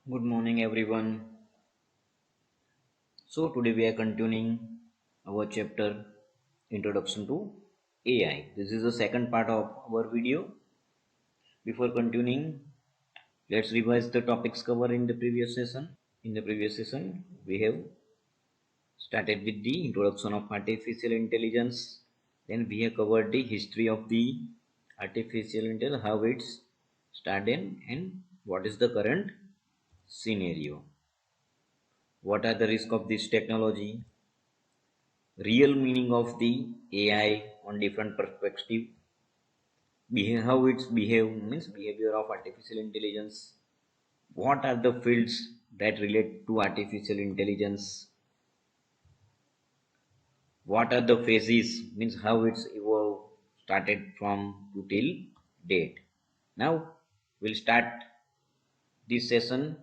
Good morning, everyone. So, today we are continuing our chapter Introduction to AI. This is the second part of our video. Before continuing, let's revise the topics covered in the previous session. In the previous session, we have started with the introduction of artificial intelligence. Then we have covered the history of the artificial intelligence, how it's started, and what is the current scenario. What are the risks of this technology? Real meaning of the AI on different perspective, behave, how it's behave means behavior of artificial intelligence. What are the fields that relate to artificial intelligence? What are the phases means how it's evolved started from to till date. Now we'll start this session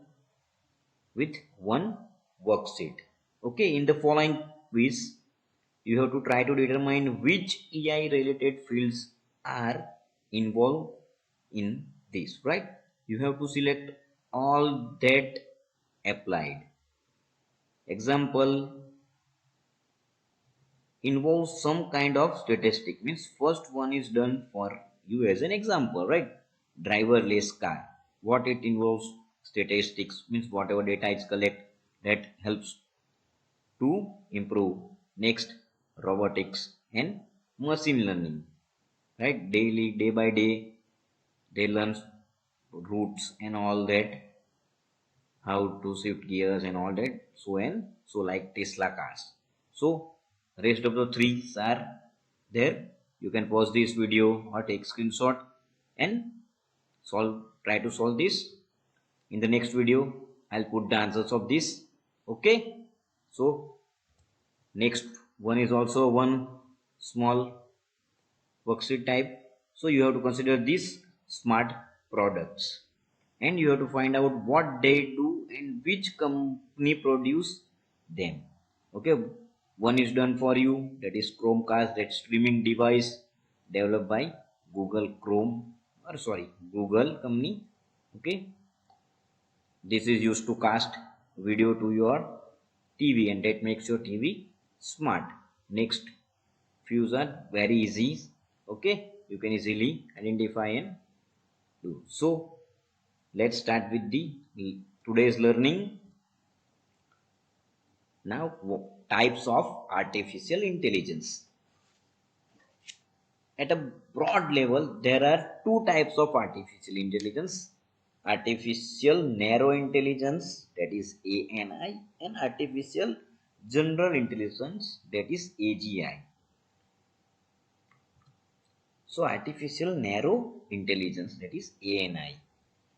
with one worksheet. Okay, in the following quiz, you have to try to determine which AI related fields are involved in this, right? You have to select all that applied. Example involves some kind of statistic, means first one is done for you as an example, right? Driverless car. What it involves statistics means whatever data is collect that helps to improve. Next, robotics and machine learning, right? Daily, day by day, they learn routes and all that, how to shift gears and all that. So and so like Tesla cars. So rest of the three are there. You can pause this video or take screenshot and try to solve this. In the next video, I'll put the answers of this. Okay. So next one is also one small worksheet type. So you have to consider these smart products and you have to find out what they do and which company produce them. Okay, one is done for you, that is Chromecast, that streaming device developed by Google Chrome or sorry Google company. Okay, this is used to cast video to your TV and that makes your TV smart. Next, fews are very easy. Okay, you can easily identify and do. So let's start with the today's learning. Now, types of artificial intelligence. At a broad level, there are two types of artificial intelligence: artificial narrow intelligence, that is ANI, and artificial general intelligence, that is AGI. So, artificial narrow intelligence, that is ANI.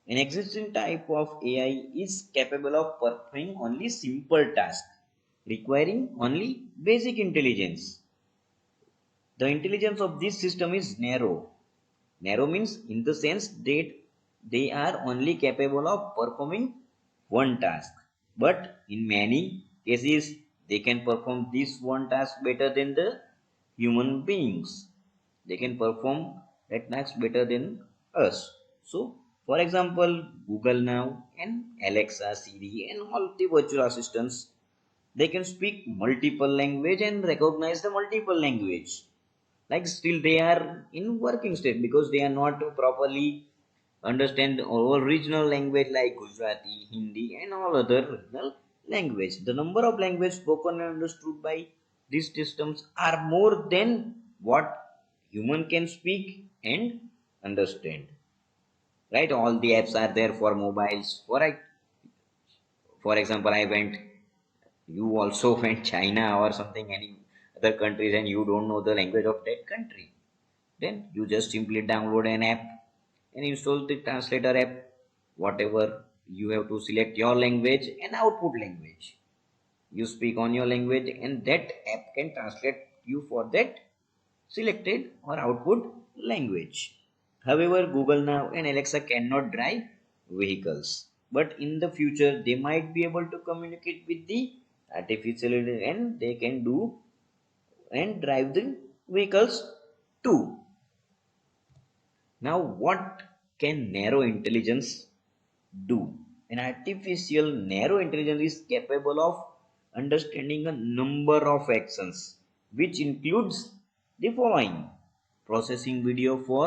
An existing type of AI is capable of performing only simple tasks, requiring only basic intelligence. The intelligence of this system is narrow. Narrow means in the sense that they are only capable of performing one task. But in many cases, they can perform this one task better than the human beings. They can perform that task better than us. So, for example, Google Now and Alexa, Siri, and all the virtual assistants, they can speak multiple language and recognize the multiple language. Like still they are in working state because they are not properly understand our regional language like Gujarati, Hindi, and all other regional language. The number of language spoken and understood by these systems are more than what human can speak and understand. Right, all the apps are there for mobiles. For example, I went, you also went China or something, any other countries, and you don't know the language of that country, then you just simply download an app and install the translator app. Whatever, you have to select your language and output language. You speak on your language and that app can translate you for that selected or output language. However, Google Now and Alexa cannot drive vehicles, but in the future they might be able to communicate with the artificial intelligence and they can do and drive the vehicles too. Now, what can narrow intelligence do? An artificial narrow intelligence is capable of understanding a number of actions, which includes the following: processing video for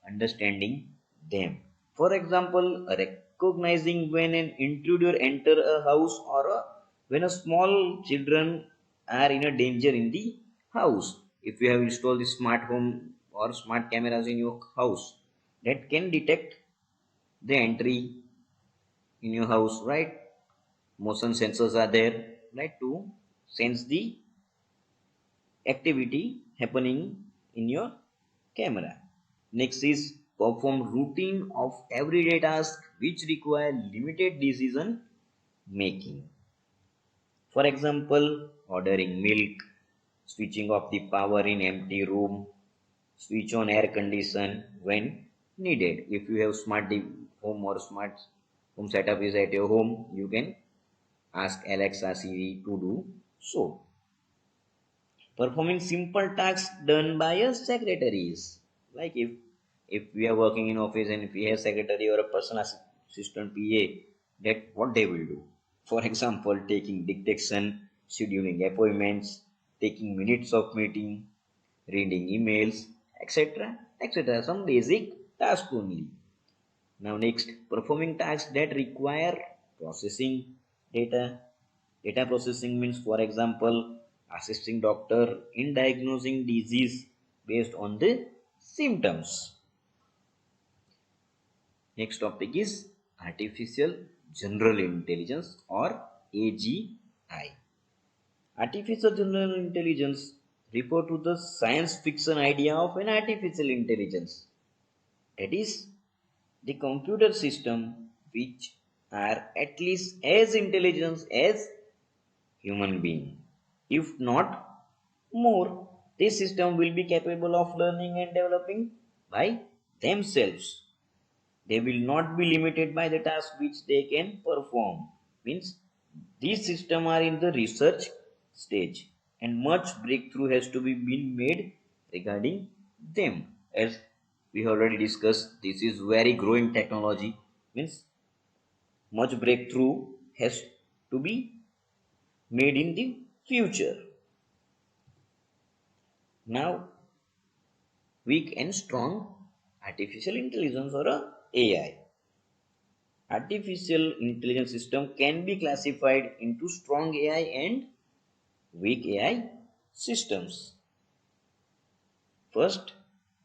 understanding them. For example, recognizing when an intruder enter a house, or when a small children are in a danger in the house. If you have installed the smart home or smart cameras in your house, that can detect the entry in your house, right? Motion sensors are there, right, to sense the activity happening in your camera. Next is perform routine of everyday tasks which require limited decision making. For example, ordering milk, switching off the power in empty room, switch on air condition when needed. If you have home or smart home setup is at your home, you can ask Alexa Siri to do so. Performing simple tasks done by a secretaries. Like if we are working in office and if we have secretary or a personal assistant PA, that what they will do. For example, taking dictation, scheduling appointments, taking minutes of meeting, reading emails, etc., etc. Some basic task only. Now next, performing tasks that require processing data. Data processing means, for example, assisting doctor in diagnosing disease based on the symptoms. Next topic is artificial general intelligence or AGI. Artificial general intelligence refer to the science fiction idea of an artificial intelligence. That is the computer system which are at least as intelligent as human being. If not more, this system will be capable of learning and developing by themselves. They will not be limited by the task which they can perform. Means these systems are in the research stage and much breakthrough has to be been made regarding them. As we already discussed, this is very growing technology. Means much breakthrough has to be made in the future. Now, weak and strong artificial intelligence or a AI. Artificial intelligence system can be classified into strong AI and weak AI systems. First,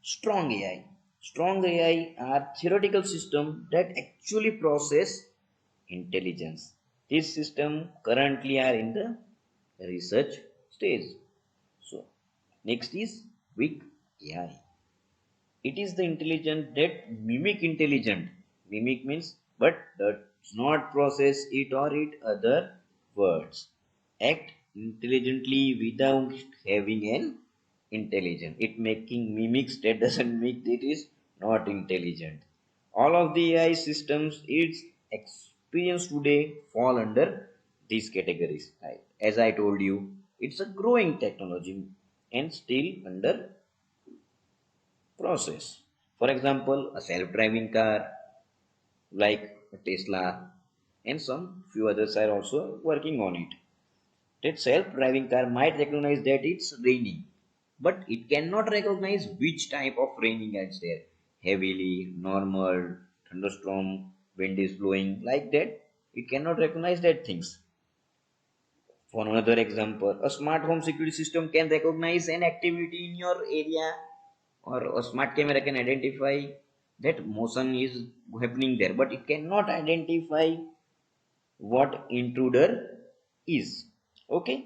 strong AI. Strong AI are theoretical systems that actually process intelligence. These systems currently are in the research stage. So, next is weak AI. It is the intelligent that mimic intelligent. Mimic means but does not process it or it other words. Act intelligently without having an intelligence. It making mimics that doesn't make it is not intelligent. All of the AI systems its experience today fall under these categories. As I told you, it's a growing technology and still under process. For example, a self-driving car like a Tesla and some few others are also working on it. That self-driving car might recognize that it's raining, but it cannot recognize which type of raining is there. Heavily, normal, thunderstorm, wind is blowing like that. It cannot recognize that things. For another example, a smart home security system can recognize an activity in your area, or a smart camera can identify that motion is happening there, but it cannot identify what intruder is. Okay,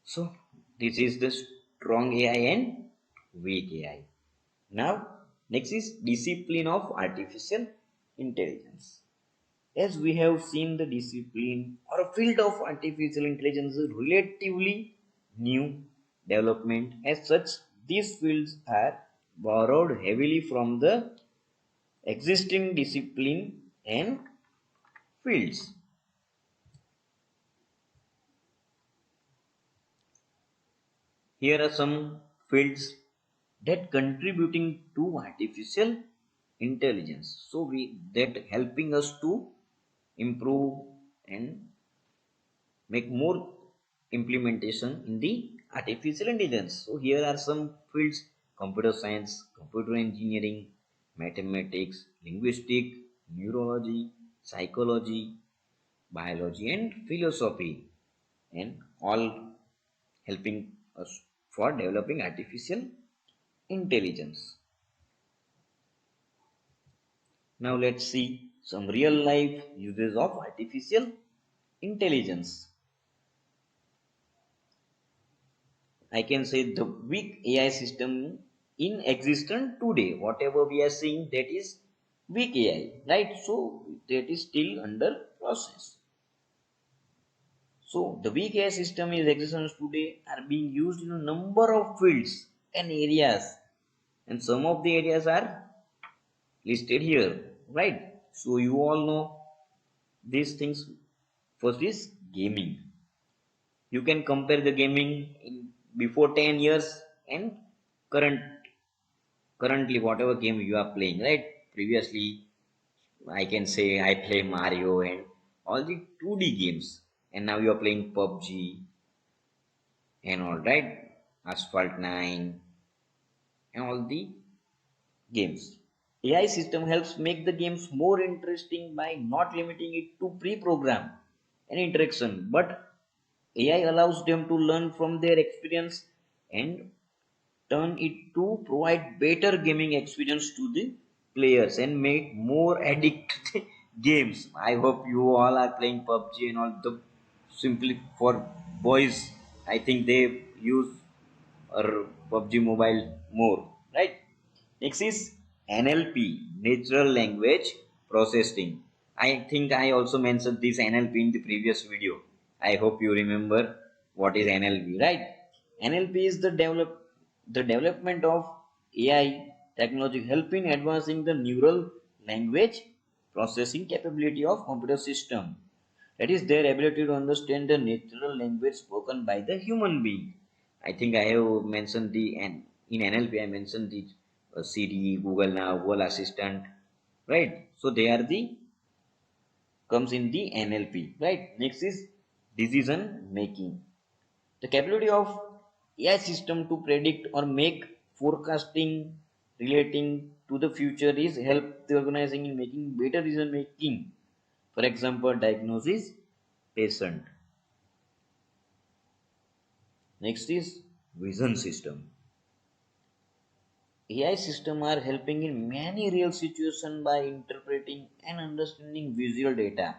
so this is the strong AI and weak AI. Now, next is discipline of artificial intelligence. As we have seen, the discipline or a field of artificial intelligence is relatively new development. As such, these fields are borrowed heavily from the existing discipline and fields. Here are some fields that contributing to artificial intelligence. So we that helping us to improve and make more implementation in the artificial intelligence. So here are some fields: computer science, computer engineering, mathematics, linguistic, neurology, psychology, biology and philosophy, and all helping us for developing artificial intelligence. Now let's see some real life uses of artificial intelligence. I can say the weak AI system in existence today, whatever we are seeing, that is weak AI, right? So that is still under process. So the weak AI system in existence today are being used in a number of fields and areas, and some of the areas are listed here, right? So you all know these things. First is gaming. You can compare the gaming in before 10 years and currently whatever game you are playing, right? Previously I can say I play Mario and all the 2D games, and now you are playing PUBG and all, right? Asphalt 9 and all the games. AI system helps make the games more interesting by not limiting it to pre-program and interaction, but AI allows them to learn from their experience and turn it to provide better gaming experience to the players and make more addictive games. I hope you all are playing PUBG and all the simply for boys. I think they use or PUBG mobile more, right? Next is NLP, natural language processing. I think I also mentioned this NLP in the previous video. I hope you remember what is NLP, right? NLP is the development of AI technology helping advancing the neural language processing capability of computer system. That is their ability to understand the natural language spoken by the human being. I think I have mentioned the and in NLP I mentioned the Siri, Google Now, Google Assistant, right? So they are the comes in the NLP, right? Next is decision making. The capability of AI system to predict or make forecasting relating to the future is help the organizing in making better decision making. For example, diagnosis patient. Next is vision system. AI systems are helping in many real situations by interpreting and understanding visual data.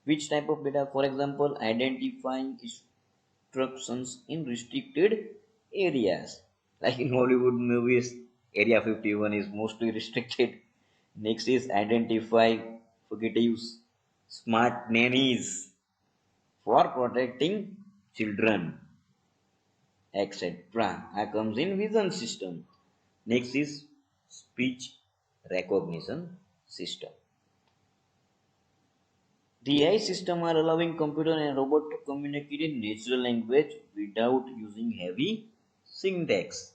Which type of data? For example, identifying instructions in restricted areas. Like in Hollywood movies, Area 51 is mostly restricted. Next is identify fugitives, smart nannies for protecting children, etc. Comes in vision system. Next is speech recognition system. The AI system are allowing computer and robot to communicate in natural language without using heavy syntax.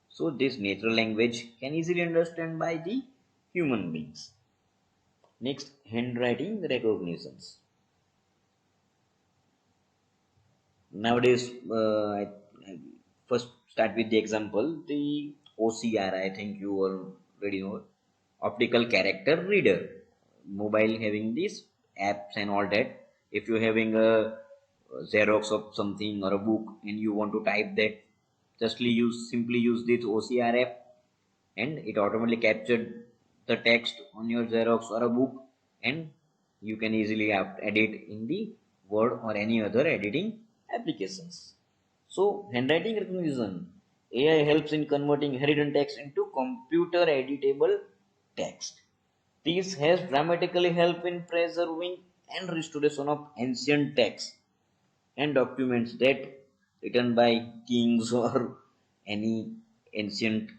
So this natural language can easily understand by the human beings. Next, handwriting recognitions. Nowadays, I first start with the example. The OCR, I think you already know, optical character reader. Mobile having these apps and all that. If you're having a Xerox of something or a book and you want to type that, simply use this OCR app, and it automatically captured the text on your Xerox or a book, and you can easily edit in the Word or any other editing applications. So handwriting recognition, AI helps in converting handwritten text into computer editable text. This has dramatically helped in preserving and restoration of ancient texts and documents that written by kings or any ancient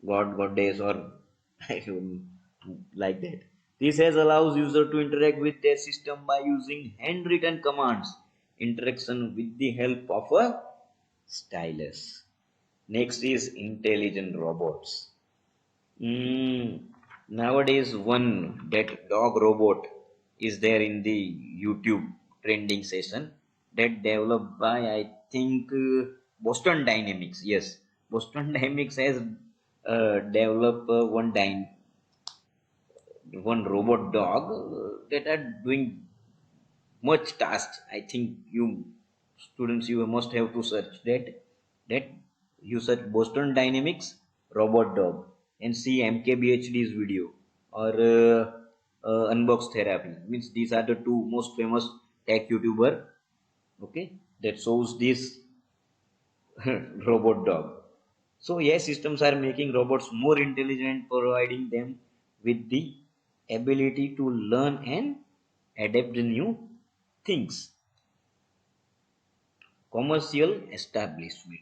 goddess or I don't like that. This has allows user to interact with their system by using handwritten commands, interaction with the help of a stylus. Next is intelligent robots. Nowadays, one that dog robot. is there in the YouTube trending session that developed by I think Boston Dynamics. Yes, Boston Dynamics has developed one robot dog that are doing much tasks. I think you students you must have to search that you search Boston Dynamics robot dog and see MKBHD's video or unbox therapy. Means these are the two most famous tech YouTuber. Okay, that shows this robot dog. So yes, systems are making robots more intelligent, providing them with the ability to learn and adapt the new things. Commercial establishment.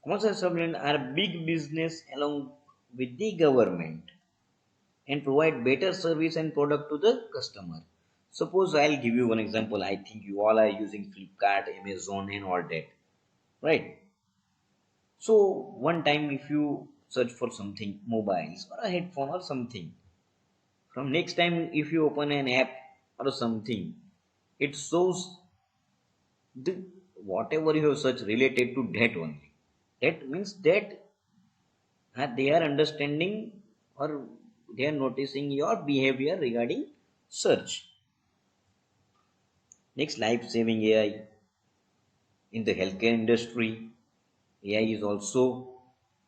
Commercial establishment are big business along with the government and provide better service and product to the customer. Suppose I'll give you one example. I think you all are using Flipkart, Amazon, and all that, right? So one time if you search for something, mobiles or a headphone or something, from next time if you open an app or something, it shows the whatever you have searched related to that only. That means that they are understanding or they are noticing your behavior regarding search. Next, life saving AI in the healthcare industry. AI is also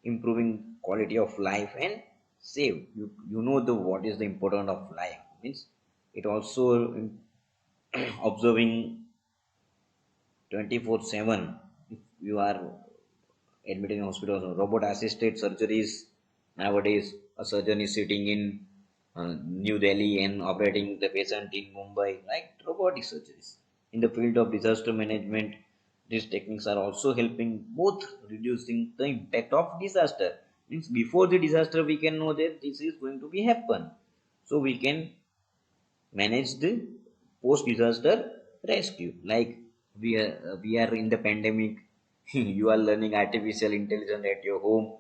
improving quality of life and save. You know the what is the importance of life means it also observing 24/7 if you are admitted in hospitals. Robot assisted surgeries nowadays. A surgeon is sitting in New Delhi and operating the patient in Mumbai, like robotic surgeries. In the field of disaster management, these techniques are also helping both reducing the impact of disaster. Means before the disaster, we can know that this is going to be happen, so we can manage the post disaster rescue. Like we are in the pandemic. You are learning artificial intelligence at your home.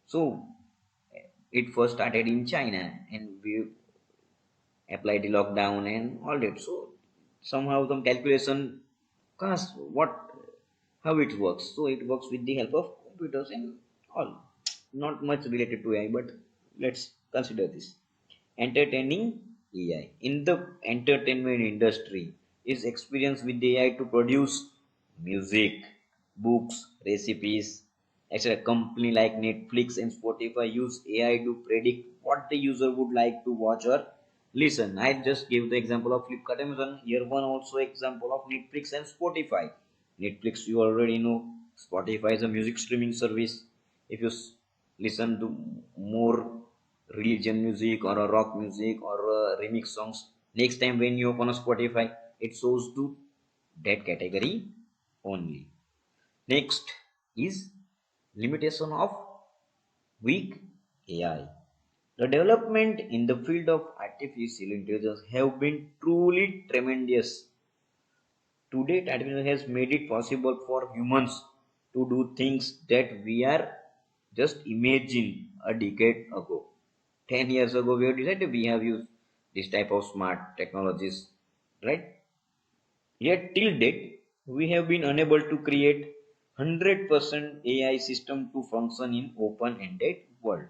So it first started in China and we applied the lockdown and all that. So somehow some calculation cost what how it works. So it works with the help of computers and all. Not much related to AI, but let's consider this. Entertaining AI. In the entertainment industry is experience with AI to produce music, books, recipes, etc. Company like Netflix and Spotify use AI to predict what the user would like to watch or listen. I just gave the example of Flipkart, Amazon. Here one also example of Netflix and Spotify. Netflix you already know. Spotify is a music streaming service. If you listen to more religion music or a rock music or remix songs, next time when you open a Spotify, it shows to that category only. Next is limitation of weak AI. The development in the field of artificial intelligence have been truly tremendous. To date, artificial has made it possible for humans to do things that we are just imagine a decade ago. 10 years ago, we have decided we have used this type of smart technologies, right? Yet till date, we have been unable to create 100% AI system to function in open-ended world.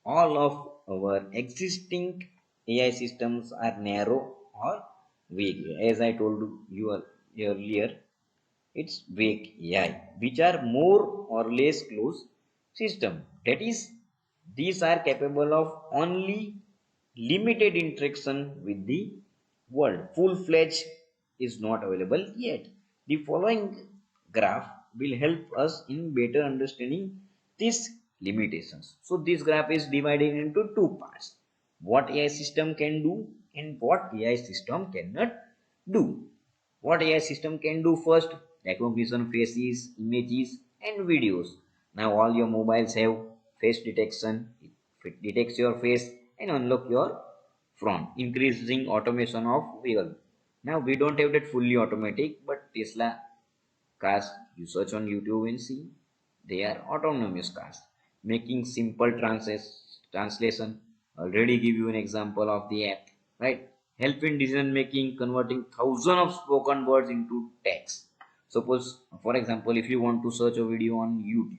All of our existing AI systems are narrow or weak. As I told you earlier, it's weak AI, which are more or less closed system. That is, these are capable of only limited interaction with the world. Full-fledged is not available yet. The following graph will help us in better understanding these limitations. So this graph is divided into two parts. What AI system can do and what AI system cannot do. What AI system can do first? Recognition faces, images and videos. Now all your mobiles have face detection. It detects your face and unlock your front, increasing automation of vehicle. Now we don't have that fully automatic, but Tesla cars you search on YouTube and see they are autonomous cars, making simple translation. Already give you an example of the app. right? Help in decision making, converting thousands of spoken words into text. Suppose, for example, if you want to search a video on YouTube,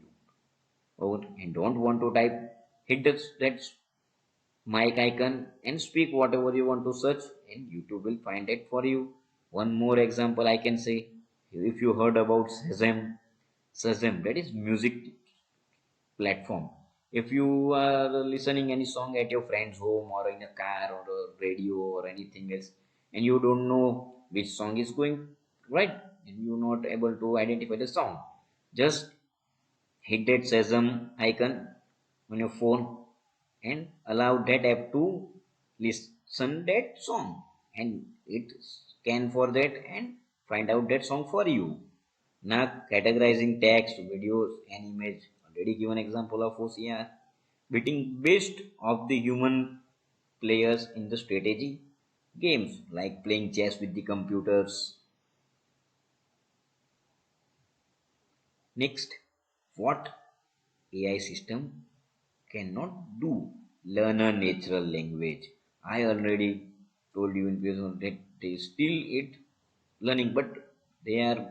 or and don't want to type, hit that mic icon and speak whatever you want to search, and YouTube will find it for you. One more example I can say, if you heard about Shazam, that is music platform. If you are listening any song at your friend's home or in a car or a radio or anything else, and you don't know which song is going right, and you're not able to identify the song, just hit that Sesame icon on your phone and allow that app to listen that song, and it scan for that and find out that song for you. Now categorizing text, videos and image. Already given example of OCR. Beating best of the human players in the strategy games like playing chess with the computers. Next, what AI system cannot do? Learn a natural language. I already told you in previous one that they still it learning, but they are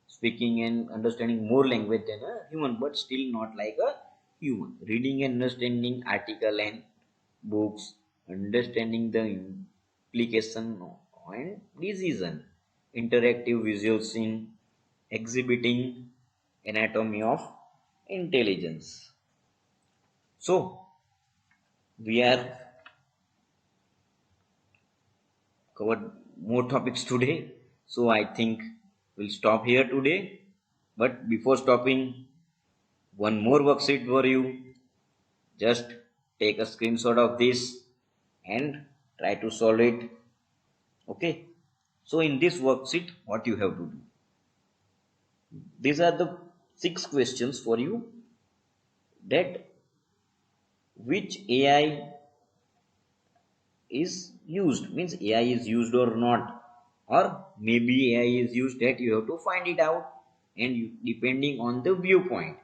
speaking and understanding more language than a human, but still not like a human. Reading and understanding article and books, understanding the implication and decision, interactive visual scene, exhibiting anatomy of intelligence. So we are covered more topics today. So I think we'll stop here today. But before stopping, one more worksheet for you. Just take a screenshot of this and try to solve it. Okay. So in this worksheet, what you have to do? These are the 6 questions for you, that which AI is used, means AI is used or not, or maybe AI is used, that you have to find it out, and depending on the viewpoint.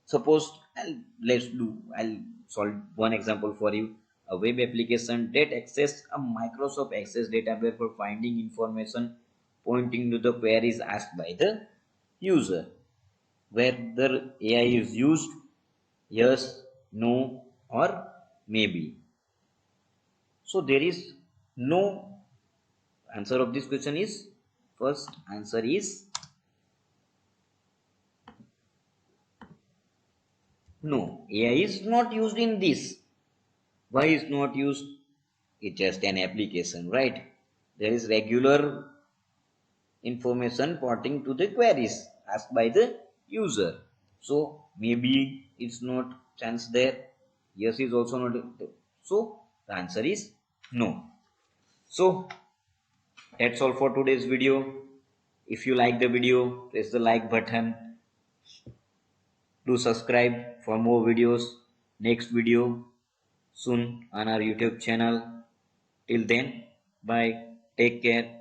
Suppose I'll solve one example for you. A web application that access a Microsoft Access database for finding information pointing to the queries asked by the user. Whether AI is used, yes, no, or maybe. So there is no answer of this question is, first answer is no. AI is not used in this. Why is not used? It's just an application, right? There is regular information pointing to the queries asked by the user. So maybe it's not chance there. Yes is also not. So the answer is no. So that's all for today's video. If you like the video, press the like button. Do subscribe for more videos. Next video soon on our YouTube channel. Till then, bye. Take care.